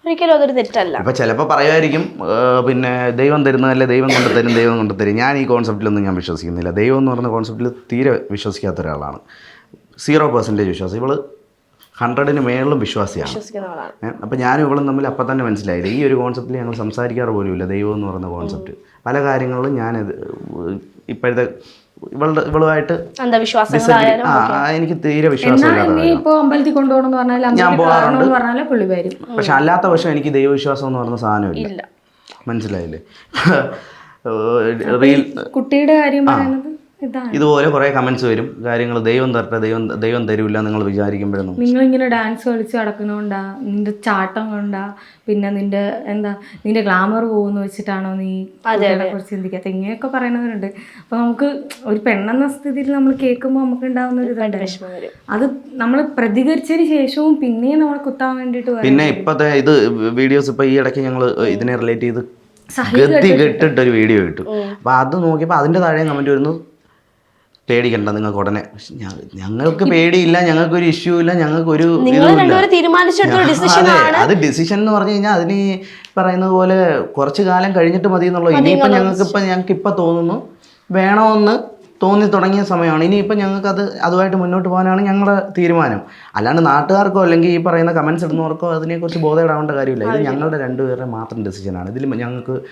ഒരിക്കലും അതൊരു തെറ്റല്ല. ഇപ്പം ചിലപ്പോൾ പറയുമായിരിക്കും പിന്നെ ദൈവം തരുന്നതല്ലേ, ദൈവം കൊണ്ട് തരും. ഞാൻ ഈ കോൺസെപ്റ്റിലൊന്നും ഞാൻ വിശ്വസിക്കുന്നില്ല. ദൈവം എന്ന് പറയുന്ന കോൺസെപ്റ്റിൽ തീരെ വിശ്വസിക്കാത്ത ഒരാളാണ്. 0% വിശ്വാസം. ഇവള് 100-ന് മേളിലും വിശ്വാസിയാണ്. അപ്പം ഞാനും ഇവളും തമ്മിൽ അപ്പം തന്നെ മനസ്സിലായില്ല. ഈ ഒരു കോൺസെപ്റ്റിൽ ഞങ്ങൾ സംസാരിക്കാറ് പോലുമില്ല. ദൈവം എന്ന് പറയുന്ന കോൺസെപ്റ്റ് പല കാര്യങ്ങളിലും ഞാനത് ഇപ്പോഴത്തെ ഇവളുമായിട്ട് എനിക്ക് തീരെ വിശ്വാസമില്ലാത്ത. ഞാൻ പോകാറുണ്ട്. പക്ഷെ അല്ലാത്ത പക്ഷം എനിക്ക് ദൈവവിശ്വാസം എന്ന് പറയുന്ന സാധനമില്ല. മനസ്സിലായില്ലേ? കുട്ടിയുടെ കാര്യം ഇതുപോലെ കുറെ കമന്റ്സ് വരും, കാര്യങ്ങൾ ദൈവം തരട്ടെ, ദൈവം തരൂല്ല നിങ്ങൾ വിചാരിക്കുമ്പോഴൊന്നും. നിങ്ങളിങ്ങനെ ഡാൻസ് കളിച്ച് നടക്കുന്നോണ്ടാ, നിന്റെ ചാട്ടം കൊണ്ടാ, പിന്നെ നിന്റെ ഗ്ലാമർ പോകുന്ന വെച്ചിട്ടാണോ നീ കുറിച്ച് ചിന്തിക്കാത്ത, ഇങ്ങനെയൊക്കെ പറയുന്നവരുണ്ട്. അപ്പൊ നമുക്ക് ഒരു പെണ്ണെന്ന സ്ഥിതിയിൽ നമ്മൾ കേൾക്കുമ്പോൾ നമുക്ക് ഉണ്ടാവുന്ന ഒരു ഇതുണ്ട്. അത് നമ്മൾ പ്രതികരിച്ചതിന് ശേഷവും പിന്നെയും നമ്മൾ കുത്താൻ വേണ്ടിയിട്ട്. പിന്നെ ഇപ്പത്തെ ഇത് വീഡിയോസ് ഇപ്പൊ ഈ ഇടയ്ക്ക് ഞങ്ങൾ ഇതിനെ റിലേറ്റ് ചെയ്ത് ഗതി കെട്ടിട്ടൊരു വീഡിയോ ഇട്ടു. അപ്പൊ അത് നോക്കിയപ്പോൾ അതിന്റെ താഴെ കമന്റ് വരുന്നു, പേടിക്കണ്ട നിങ്ങൾക്ക് ഉടനെ. ഞങ്ങൾക്ക് പേടിയില്ല, ഞങ്ങൾക്കൊരു ഇഷ്യൂ ഇല്ല, ഞങ്ങൾക്കൊരു അത് ഡിസിഷൻ എന്ന് പറഞ്ഞു കഴിഞ്ഞാൽ അതിന് പറയുന്നത് പോലെ കുറച്ച് കാലം കഴിഞ്ഞിട്ട് മതി എന്നുള്ളത്. ഇനിയിപ്പോൾ ഞങ്ങൾക്കിപ്പോൾ തോന്നുന്നു വേണമെന്ന് തോന്നി തുടങ്ങിയ സമയമാണ്. ഇനിയിപ്പോൾ ഞങ്ങൾക്ക് അതുമായിട്ട് മുന്നോട്ട് പോകാനാണ് ഞങ്ങളുടെ തീരുമാനം. അല്ലാണ്ട് നാട്ടുകാർക്കോ അല്ലെങ്കിൽ ഈ പറയുന്ന കമൻസ് ഇടുന്നവർക്കോ അതിനെക്കുറിച്ച് ബോധമിടാവേണ്ട കാര്യമില്ല. ഇത് ഞങ്ങളുടെ രണ്ടുപേരുടെ മാത്രം ഡിസിഷനാണ്. ഇതിൽ ഞങ്ങൾക്ക്